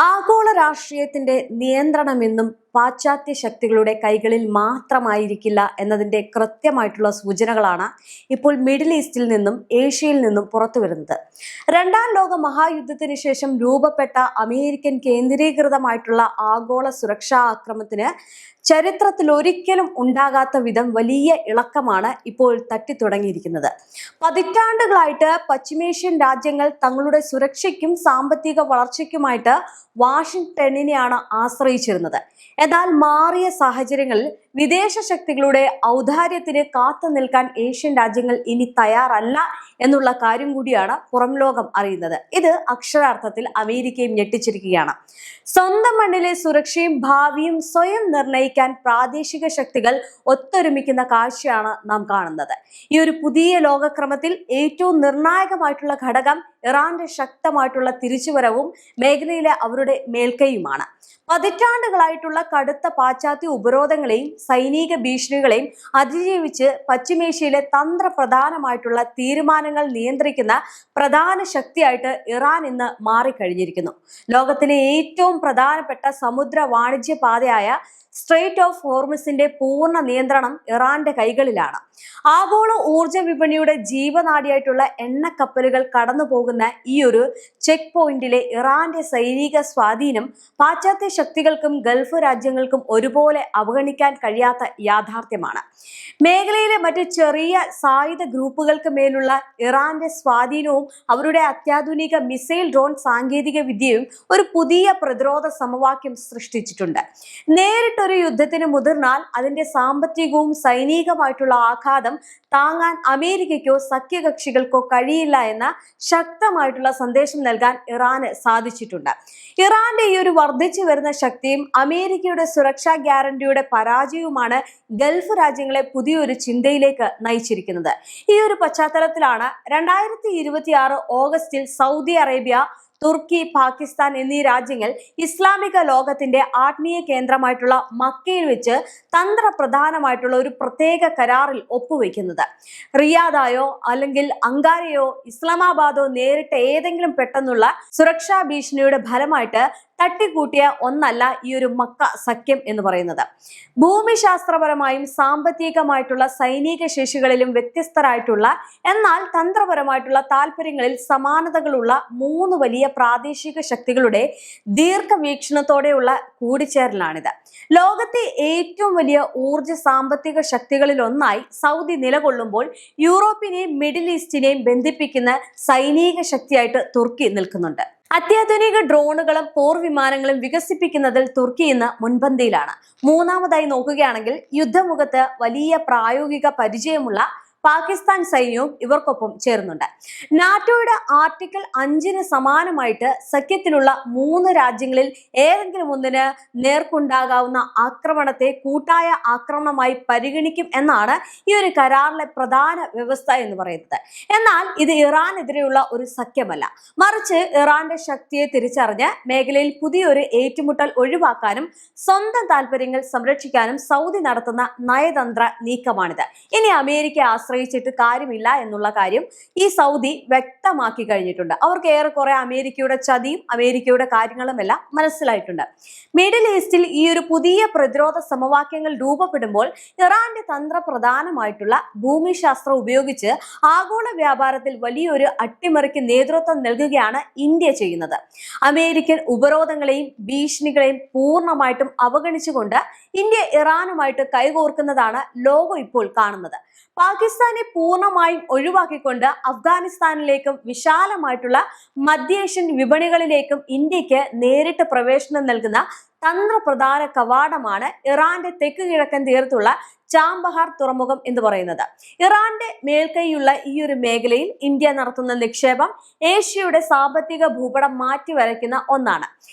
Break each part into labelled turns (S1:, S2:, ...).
S1: ആഗോള രാഷ്ട്രീയത്തിന്റെ നിയന്ത്രണമെന്നും പാശ്ചാത്യ ശക്തികളുടെ കൈകളിൽ മാത്രമായിരിക്കില്ല എന്നതിന്റെ കൃത്യമായിട്ടുള്ള സൂചനകളാണ് ഇപ്പോൾ മിഡിൽ ഈസ്റ്റിൽ നിന്നും ഏഷ്യയിൽ നിന്നും പുറത്തു വരുന്നത്. രണ്ടാം ലോക മഹായുദ്ധത്തിന് ശേഷം രൂപപ്പെട്ട അമേരിക്കൻ കേന്ദ്രീകൃതമായിട്ടുള്ള ആഗോള സുരക്ഷാ ആക്രമണത്തിന് ചരിത്രത്തിൽ ഒരിക്കലും ഉണ്ടാകാത്ത വിധം വലിയ ഇളക്കമാണ് ഇപ്പോൾ തട്ടിത്തുടങ്ങിയിരിക്കുന്നത്. പതിറ്റാണ്ടുകളായിട്ട് പശ്ചിമേഷ്യൻ രാജ്യങ്ങൾ തങ്ങളുടെ സുരക്ഷയ്ക്കും സാമ്പത്തിക വളർച്ചയ്ക്കുമായിട്ട് വാഷിംഗ്ടണിനെയാണ് ആശ്രയിച്ചിരുന്നത്. എന്നാൽ മാറിയ സാഹചര്യങ്ങളിൽ വിദേശ ശക്തികളുടെ ഔദാര്യത്തിന് കാത്തു നിൽക്കാൻ ഏഷ്യൻ രാജ്യങ്ങൾ ഇനി തയ്യാറല്ല എന്നുള്ള കാര്യം കൂടിയാണ് പുറം ലോകം അറിയുന്നത്. ഇത് അക്ഷരാർത്ഥത്തിൽ അമേരിക്കയും ഞെട്ടിച്ചിരിക്കുകയാണ്. സ്വന്തം മണ്ണിലെ സുരക്ഷയും ഭാവിയും സ്വയം നിർണയിക്കാൻ പ്രാദേശിക ശക്തികൾ ഒത്തൊരുമിക്കുന്ന കാഴ്ചയാണ് നാം കാണുന്നത്. ഈ ഒരു പുതിയ ലോകക്രമത്തിൽ ഏറ്റവും നിർണായകമായിട്ടുള്ള ഘടകം ഇറാന്റെ ശക്തമായിട്ടുള്ള തിരിച്ചുവരവും മേഖലയിലെ അവരുടെ മേൽക്കൈയുമാണ്. പതിറ്റാണ്ടുകളായിട്ടുള്ള കടുത്ത പാശ്ചാത്യ ഉപരോധങ്ങളെയും സൈനിക ഭീഷണികളെയും അതിജീവിച്ച് പശ്ചിമേഷ്യയിലെ തന്ത്രപ്രധാനമായിട്ടുള്ള തീരുമാനങ്ങൾ നിയന്ത്രിക്കുന്ന പ്രധാന ശക്തിയായിട്ട് ഇറാൻ ഇന്ന് മാറിക്കഴിഞ്ഞിരിക്കുന്നു. ലോകത്തിലെ ഏറ്റവും പ്രധാനപ്പെട്ട സമുദ്ര വാണിജ്യ പാതയായ സ്ട്രെയിറ്റ് ഓഫ് ഹോർമുസിന്റെ പൂർണ്ണ നിയന്ത്രണം ഇറാന്റെ കൈകളിലാണ്. ആഗോള ഊർജ വിപണിയുടെ ജീവനാഡിയായിട്ടുള്ള എണ്ണക്കപ്പലുകൾ കടന്നു പോകുന്ന ഈ ഒരു ചെക്ക് പോയിന്റിലെ ഇറാന്റെ സൈനിക സ്വാധീനം പാശ്ചാത്യ ശക്തികൾക്കും ഗൾഫ് രാജ്യങ്ങൾക്കും ഒരുപോലെ അവഗണിക്കാൻ കഴിയാത്ത യാഥാർത്ഥ്യമാണ്. മേഖലയിലെ മറ്റ് ചെറിയ സായുധ ഗ്രൂപ്പുകൾക്ക് മേലുള്ള ഇറാന്റെ സ്വാധീനവും അവരുടെ അത്യാധുനിക മിസൈൽ ഡ്രോൺ സാങ്കേതിക വിദ്യയും ഒരു പുതിയ പ്രതിരോധ സമവാക്യം സൃഷ്ടിച്ചിട്ടുണ്ട്. നേരിട്ടൊരു യുദ്ധത്തിന് മുതിർന്നാൽ അതിന്റെ സാമ്പത്തികവും സൈനികമായിട്ടുള്ള ആഘാതം താങ്ങാൻ അമേരിക്കയ്ക്കോ സഖ്യകക്ഷികൾക്കോ കഴിയില്ല എന്ന ശക്തമായിട്ടുള്ള സന്ദേശം നൽകാൻ ഇറാന് സാധിച്ചിട്ടുണ്ട്. ഇറാന്റെ ഈ ഒരു വർദ്ധിച്ചു വരുന്ന ശക്തിയും അമേരിക്കയുടെ സുരക്ഷാ ഗ്യാരണ്ടിയുടെ പരാജയവുമാണ് ഗൾഫ് രാജ്യങ്ങളെ പുതിയൊരു ചിന്തയിലേക്ക് നയിച്ചിരിക്കുന്നത്. ഈ ഒരു പശ്ചാത്തലത്തിലാണ് 2026 ഓഗസ്റ്റിൽ സൗദി അറേബ്യ, തുർക്കി, പാകിസ്ഥാൻ എന്നീ രാജ്യങ്ങൾ ഇസ്ലാമിക ലോകത്തിന്റെ ആത്മീയ കേന്ദ്രമായിട്ടുള്ള മക്കയിൽ വെച്ച് തന്ത്രപ്രധാനമായിട്ടുള്ള ഒരു പ്രത്യേക കരാറിൽ ഒപ്പുവെക്കുന്നത്. റിയാദായോ അല്ലെങ്കിൽ അങ്കാരയോ ഇസ്ലാമാബാദോ നേരിട്ട ഏതെങ്കിലും പെട്ടെന്നുള്ള സുരക്ഷാ ഭീഷണിയുടെ ഫലമായിട്ട് തട്ടിക്കൂട്ടിയ ഒന്നല്ല ഈ ഒരു മക്ക സഖ്യം എന്ന് പറയുന്നത്. ഭൂമിശാസ്ത്രപരമായും സാമ്പത്തികമായിട്ടുള്ള സൈനിക ശേഷികളിലും വ്യത്യസ്തരായിട്ടുള്ള എന്നാൽ തന്ത്രപരമായിട്ടുള്ള താല്പര്യങ്ങളിൽ സമാനതകളുള്ള മൂന്ന് വലിയ പ്രാദേശിക ശക്തികളുടെ ദീർഘവീക്ഷണത്തോടെയുള്ള കൂടിച്ചേരലാണിത്. ലോകത്തെ ഏറ്റവും വലിയ ഊർജ സാമ്പത്തിക ശക്തികളിൽ ഒന്നായി സൗദി നിലകൊള്ളുമ്പോൾ യൂറോപ്പിനെയും മിഡിൽ ഈസ്റ്റിനെയും ബന്ധിപ്പിക്കുന്ന സൈനിക ശക്തിയായിട്ട് തുർക്കി നിൽക്കുന്നുണ്ട്. അത്യാധുനിക ഡ്രോണുകളും പോർവിമാനങ്ങളും വികസിപ്പിക്കുന്നതിൽ തുർക്കി ഇന്ന് മുൻപന്തിയിലാണ്. മൂന്നാമതായി നോക്കുകയാണെങ്കിൽ യുദ്ധമുഖത്ത് വലിയ പ്രായോഗിക പരിചയമുള്ള പാകിസ്ഥാൻ സൈന്യവും ഇവർക്കൊപ്പം ചേരുന്നുണ്ട്. നാറ്റോയുടെ ആർട്ടിക്കിൾ 5 സമാനമായിട്ട് സഖ്യത്തിലുള്ള 3 രാജ്യങ്ങളിൽ ഏതെങ്കിലും ഒന്നിന് നേർക്കുണ്ടാകാവുന്ന ആക്രമണത്തെ കൂട്ടായ ആക്രമണമായി പരിഗണിക്കും എന്നാണ് ഈ ഒരു കരാറിലെ പ്രധാന വ്യവസ്ഥ എന്ന് പറയുന്നത്. എന്നാൽ ഇത് ഇറാനെതിരെയുള്ള ഒരു സഖ്യമല്ല, മറിച്ച് ഇറാന്റെ ശക്തിയെ തിരിച്ചറിഞ്ഞ് മേഖലയിൽ പുതിയൊരു ഏറ്റുമുട്ടൽ ഒഴിവാക്കാനും സ്വന്തം താല്പര്യങ്ങൾ സംരക്ഷിക്കാനും സൗദി നടത്തുന്ന നയതന്ത്ര നീക്കമാണിത്. ഇനി അമേരിക്ക ആശ്രയിച്ചിട്ട് കാര്യമില്ല എന്നുള്ള കാര്യം ഈ സൗദി വ്യക്തമാക്കി കഴിഞ്ഞിട്ടുണ്ട്. അവർക്ക് ഏറെക്കുറെ അമേരിക്കയുടെ ചതിയും അമേരിക്കയുടെ കാര്യങ്ങളും എല്ലാം മനസ്സിലായിട്ടുണ്ട്. മിഡിൽ ഈസ്റ്റിൽ ഈ ഒരു പുതിയ പ്രതിരോധ സമവാക്യങ്ങൾ രൂപപ്പെടുമ്പോൾ ഇറാന്റെ തന്ത്രപ്രധാനമായിട്ടുള്ള ഭൂമിശാസ്ത്രം ഉപയോഗിച്ച് ആഗോള വ്യാപാരത്തിൽ വലിയൊരു അട്ടിമറിക്ക് നേതൃത്വം നൽകുകയാണ് ഇന്ത്യ ചെയ്യുന്നത്. അമേരിക്കൻ ഉപരോധങ്ങളെയും ഭീഷണികളെയും പൂർണ്ണമായിട്ടും അവഗണിച്ചുകൊണ്ട് ഇന്ത്യ ഇറാനുമായിട്ട് കൈകോർക്കുന്നതാണ് ലോകം ഇപ്പോൾ കാണുന്നത്. പാകിസ്ഥാനെ പൂർണ്ണമായും ഒഴിവാക്കിക്കൊണ്ട് അഫ്ഗാനിസ്ഥാനിലേക്കും വിശാലമായിട്ടുള്ള മധ്യേഷ്യൻ വിപണികളിലേക്കും ഇന്ത്യക്ക് നേരിട്ട് പ്രവേശനം നൽകുന്ന തന്ത്രപ്രധാന കവാടമാണ് ഇറാന്റെ തെക്ക് കിഴക്കൻ തീരത്തുള്ള ചാബഹാർ തുറമുഖം എന്ന് പറയുന്നത്. ഇറാന്റെ മേൽക്കൈയുള്ള ഈ ഒരു മേഖലയിൽ ഇന്ത്യ നടത്തുന്ന നിക്ഷേപം ഏഷ്യയുടെ സാമ്പത്തിക ഭൂപടം മാറ്റിവരയ്ക്കുന്ന ഒന്നാണ്.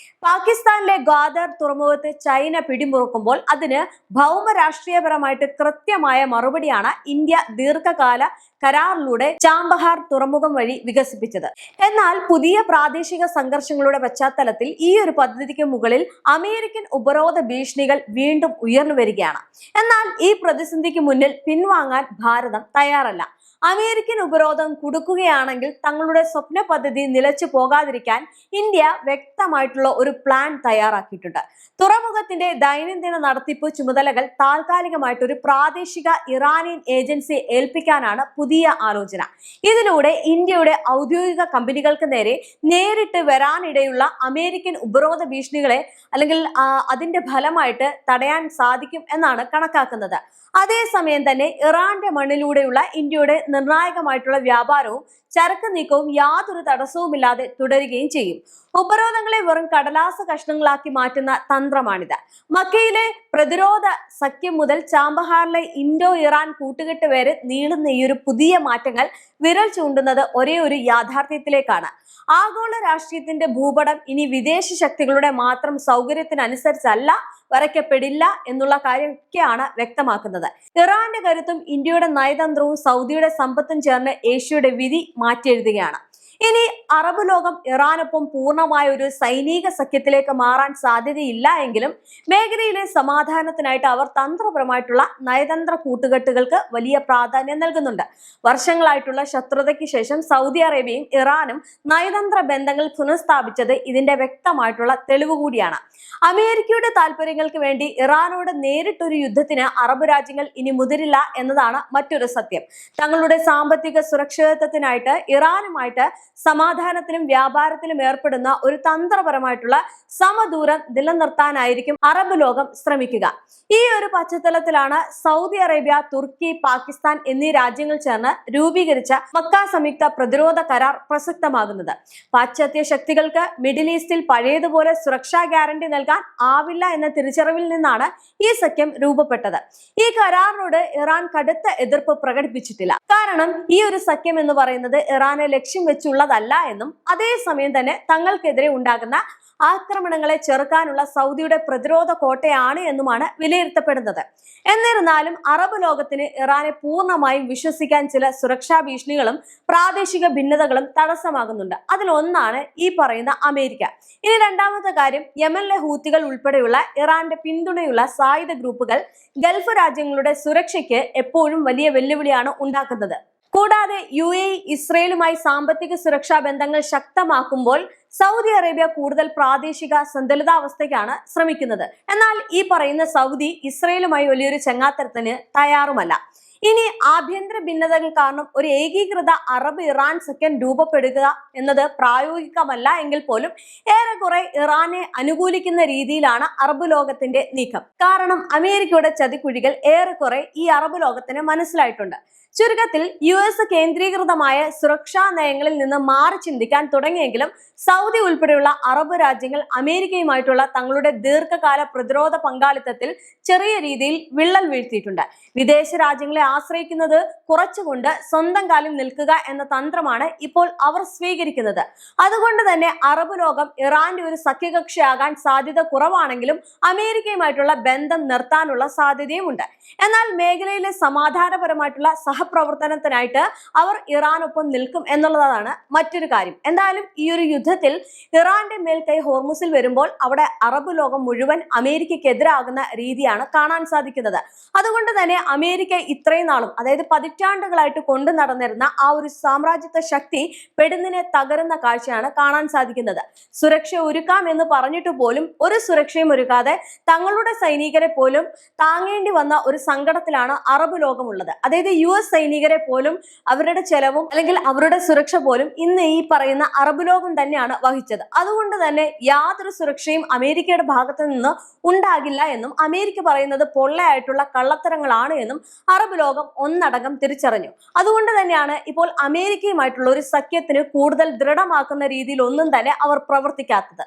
S1: പാകിസ്ഥാനിലെ ഗ്വാദർ തുറമുഖത്ത് ചൈന പിടിമുറുക്കുമ്പോൾ അതിന് ഭൗമരാഷ്ട്രീയപരമായിട്ട് കൃത്യമായ മറുപടിയാണ് ഇന്ത്യ ദീർഘകാല കരാറിലൂടെ ചാബഹാർ തുറമുഖം വഴി വികസിപ്പിച്ചത്. എന്നാൽ പുതിയ പ്രാദേശിക സംഘർഷങ്ങളുടെ പശ്ചാത്തലത്തിൽ ഈ ഒരു പദ്ധതിക്ക് മുകളിൽ അമേരിക്കൻ ഉപരോധ ഭീഷണികൾ വീണ്ടും ഉയർന്നു വരികയാണ്. എന്നാൽ ഈ പ്രതിസന്ധിക്ക് മുന്നിൽ പിൻവാങ്ങാൻ ഭാരതം തയ്യാറല്ല. അമേരിക്കൻ ഉപരോധം കുടുക്കുകയാണെങ്കിൽ തങ്ങളുടെ സ്വപ്ന പദ്ധതി നിലച്ചു പോകാതിരിക്കാൻ ഇന്ത്യ വ്യക്തമായിട്ടുള്ള ഒരു പ്ലാൻ തയ്യാറാക്കിയിട്ടുണ്ട്. തുറമുഖത്തിന്റെ ദൈനംദിന നടത്തിപ്പ് ചുമതലകൾ താൽക്കാലികമായിട്ട് ഒരു പ്രാദേശിക ഇറാനിയൻ ഏജൻസിയെ ഏൽപ്പിക്കാനാണ് പുതിയ ആലോചന. ഇതിലൂടെ ഇന്ത്യയുടെ ഔദ്യോഗിക കമ്പനികൾക്ക് നേരെ നേരിട്ട് വരാനിടയുള്ള അമേരിക്കൻ ഉപരോധ ഭീഷണികളെ അല്ലെങ്കിൽ അതിന്റെ ഫലമായിട്ട് തടയാൻ സാധിക്കും എന്നാണ് കണക്കാക്കുന്നത്. അതേസമയം തന്നെ ഇറാന്റെ മണ്ണിലൂടെയുള്ള ഇന്ത്യയുടെ നിർണായകമായിട്ടുള്ള വ്യാപാരവും ചരക്ക് നീക്കവും യാതൊരു തടസ്സവുമില്ലാതെ തുടരുകയും ചെയ്യും. ഉപരോധങ്ങളെ വെറും കടലാസ കഷ്ണങ്ങളാക്കി മാറ്റുന്ന തന്ത്രമാണിത്. മക്കയിലെ പ്രതിരോധ സഖ്യം മുതൽ ചാബഹാറിലെ ഇൻഡോ ഇറാൻ കൂട്ടുകെട്ട് വരെ നീളുന്ന ഈ ഒരു പുതിയ മാറ്റങ്ങൾ വിരൽ ചൂണ്ടുന്നത് ഒരേ ഒരു യാഥാർത്ഥ്യത്തിലേക്കാണ്. ആഗോള രാഷ്ട്രീയത്തിന്റെ ഭൂപടം ഇനി വിദേശ ശക്തികളുടെ മാത്രം സൗകര്യത്തിനനുസരിച്ചല്ല വരയ്ക്കപ്പെടില്ല എന്നുള്ള കാര്യമൊക്കെയാണ് വ്യക്തമാക്കുന്നത്. ഇറാന്റെ കരുത്തും ഇന്ത്യയുടെ നയതന്ത്രവും സൗദിയുടെ സമ്പത്തും ചേർന്ന് ഏഷ്യയുടെ വിധി മാറ്റിയെഴുതുകയാണ്. ഇനി അറബ് ലോകം ഇറാനൊപ്പം പൂർണ്ണമായ ഒരു സൈനിക സഖ്യത്തിലേക്ക് മാറാൻ സാധ്യതയില്ല എങ്കിലും മേഖലയിലെ സമാധാനത്തിനായിട്ട് അവർ തന്ത്രപരമായിട്ടുള്ള നയതന്ത്ര കൂട്ടുകെട്ടുകൾക്ക് വലിയ പ്രാധാന്യം നൽകുന്നുണ്ട്. വർഷങ്ങളായിട്ടുള്ള ശത്രുതയ്ക്ക് ശേഷം സൗദി അറേബ്യയും ഇറാനും നയതന്ത്ര ബന്ധങ്ങൾ പുനഃസ്ഥാപിച്ചത് ഇതിന്റെ വ്യക്തമായിട്ടുള്ള തെളിവ് കൂടിയാണ്. അമേരിക്കയുടെ താല്പര്യങ്ങൾക്ക് വേണ്ടി ഇറാനോട് നേരിട്ടൊരു യുദ്ധത്തിന് അറബ് രാജ്യങ്ങൾ ഇനി മുതിരില്ല എന്നതാണ് മറ്റൊരു സത്യം. തങ്ങളുടെ സാമ്പത്തിക സുരക്ഷിതത്വത്തിനായിട്ട് ഇറാനുമായിട്ട് സമാധാനത്തിലും വ്യാപാരത്തിലും ഏർപ്പെടുന്ന ഒരു തന്ത്രപരമായിട്ടുള്ള സമദൂരം നിലനിർത്താനായിരിക്കും അറബ് ലോകം ശ്രമിക്കുക. ഈ ഒരു പശ്ചാത്തലത്തിലാണ് സൗദി അറേബ്യ, തുർക്കി, പാകിസ്ഥാൻ എന്നീ രാജ്യങ്ങൾ ചേർന്ന് രൂപീകരിച്ച മക്ക സംയുക്ത പ്രതിരോധ കരാർ പ്രസക്തമാകുന്നത്. പാശ്ചാത്യ ശക്തികൾക്ക് മിഡിൽ ഈസ്റ്റിൽ പഴയതുപോലെ സുരക്ഷാ ഗ്യാരണ്ടി നൽകാൻ ആവില്ല എന്ന തിരിച്ചറിവിൽ നിന്നാണ് ഈ സഖ്യം രൂപപ്പെട്ടത്. ഈ കരാറിനോട് ഇറാൻ കടുത്ത എതിർപ്പ് പ്രകടിപ്പിച്ചിട്ടില്ല. കാരണം ഈ ഒരു സഖ്യം എന്ന് പറയുന്നത് ഇറാനെ ലക്ഷ്യം വെച്ചുള്ളതല്ല എന്നും അതേസമയം തന്നെ തങ്ങൾക്കെതിരെ ഉണ്ടാകുന്ന ആക്രമണങ്ങളെ ചെറുക്കാനുള്ള സൗദിയുടെ പ്രതിരോധ കോട്ടയാണ് എന്നുമാണ് വിലയിരുത്തപ്പെടുന്നത്. എന്നിരുന്നാലും അറബ് ലോകത്തിന് ഇറാനെ പൂർണ്ണമായും വിശ്വസിക്കാൻ ചില സുരക്ഷാ ഭീഷണികളും പ്രാദേശിക ഭിന്നതകളും തടസ്സമാകുന്നുണ്ട്. അതിലൊന്നാണ് ഈ പറയുന്ന അമേരിക്ക. ഇനി രണ്ടാമത്തെ കാര്യം, യമനിലെ ഹൂത്തികൾ ഉൾപ്പെടെയുള്ള ഇറാന്റെ പിന്തുണയുള്ള സായുധ ഗ്രൂപ്പുകൾ ഗൾഫ് രാജ്യങ്ങളുടെ സുരക്ഷയ്ക്ക് എപ്പോഴും വലിയ വെല്ലുവിളിയാണ് ഉണ്ടാക്കുന്നത്. കൂടാതെ ഇസ്രയേലുമായി സാമ്പത്തിക സുരക്ഷാ ബന്ധങ്ങൾ ശക്തമാക്കുമ്പോൾ സൗദി അറേബ്യ കൂടുതൽ പ്രാദേശിക സന്തുലിതാവസ്ഥയ്ക്കാണ് ശ്രമിക്കുന്നത്. എന്നാൽ ഈ പറയുന്ന സൗദി ഇസ്രയേലുമായി വലിയൊരു ചങ്ങാത്തരത്തിന് തയ്യാറുമല്ല. ഇനി ആഭ്യന്തര ഭിന്നതകൾ കാരണം ഒരു ഏകീകൃത അറബ് ഇറാൻ സഖ്യം രൂപപ്പെടുക എന്നത് പ്രായോഗികമല്ല എങ്കിൽ പോലും ഏറെക്കുറെ ഇറാനെ അനുകൂലിക്കുന്ന രീതിയിലാണ് അറബ് ലോകത്തിന്റെ നീക്കം. കാരണം അമേരിക്കയുടെ ചതിക്കുഴികൾ ഏറെക്കുറെ ഈ അറബ് ലോകത്തിന് മനസ്സിലായിട്ടുണ്ട്. ചുരുക്കത്തിൽ US കേന്ദ്രീകൃതമായ സുരക്ഷാ നയങ്ങളിൽ നിന്ന് മാറി ചിന്തിക്കാൻ തുടങ്ങിയെങ്കിലും സൗദി ഉൾപ്പെടെയുള്ള അറബ് രാജ്യങ്ങൾ അമേരിക്കയുമായിട്ടുള്ള തങ്ങളുടെ ദീർഘകാല പ്രതിരോധ പങ്കാളിത്തത്തിൽ ചെറിയ രീതിയിൽ വിള്ളൽ വീഴ്ത്തിയിട്ടുണ്ട്. വിദേശ രാജ്യങ്ങളെ ആശ്രയിക്കുന്നത് കുറച്ചുകൊണ്ട് സ്വന്തം കാലിൽ നിൽക്കുക എന്ന തന്ത്രമാണ് ഇപ്പോൾ അവർ സ്വീകരിക്കുന്നത്. അതുകൊണ്ട് തന്നെ അറബ് ലോകം ഇറാന്റെ ഒരു സഖ്യകക്ഷിയാകാൻ സാധ്യത കുറവാണെങ്കിലും അമേരിക്കയുമായിട്ടുള്ള ബന്ധം നിർത്താനുള്ള സാധ്യതയുമുണ്ട്. എന്നാൽ മേഖലയിലെ സമാധാനപരമായിട്ടുള്ള സഹപ്രവർത്തനത്തിനായിട്ട് അവർ ഇറാനൊപ്പം നിൽക്കും എന്നുള്ളതാണ് മറ്റൊരു കാര്യം. എന്തായാലും ഈ ഒരു യുദ്ധത്തിൽ ഇറാന്റെ മേൽക്കൈ ഹോർമുസിൽ വരുമ്പോൾ അവിടെ അറബ് ലോകം മുഴുവൻ അമേരിക്കയ്ക്കെതിരാകുന്ന രീതിയാണ് കാണാൻ സാധിക്കുന്നത്. അതുകൊണ്ട് തന്നെ അമേരിക്ക ഇത്രയും നാളും, അതായത് പതിറ്റാണ്ടുകളായിട്ട് കൊണ്ടു നടന്നിരുന്ന ആ ഒരു സാമ്രാജ്യത്വ ശക്തി പെടുന്നിനെ തകരുന്ന കാഴ്ചയാണ് കാണാൻ സാധിക്കുന്നത്. സുരക്ഷ ഒരുക്കാം എന്ന് പറഞ്ഞിട്ട് പോലും ഒരു സുരക്ഷയും ഒരുക്കാതെ തങ്ങളുടെ സൈനികരെ പോലും താങ്ങേണ്ടി വന്ന ഒരു സങ്കടത്തിലാണ് അറബ് ലോകമുള്ളത്. അതായത് US സൈനികരെ പോലും അവരുടെ ചെലവും അല്ലെങ്കിൽ അവരുടെ സുരക്ഷ പോലും ഇന്ന് ഈ പറയുന്ന അറബ് ലോകം തന്നെയാണ് വഹിച്ചത്. അതുകൊണ്ട് തന്നെ യാതൊരു സുരക്ഷയും അമേരിക്കയുടെ ഭാഗത്ത് നിന്ന് ഉണ്ടാകില്ല എന്നും അമേരിക്ക പറയുന്നത് പൊള്ളയായിട്ടുള്ള കള്ളത്തരങ്ങളാണ് എന്നും അറബ് ലോകം ഒന്നടങ്കം തിരിച്ചറിഞ്ഞു. അതുകൊണ്ട് തന്നെയാണ് ഇപ്പോൾ അമേരിക്കയുമായിട്ടുള്ള ഒരു സഖ്യത്തിന് കൂടുതൽ ദൃഢമാക്കുന്ന രീതിയിൽ ഒന്നും തന്നെ അവർ പ്രവർത്തിക്കാത്തത്.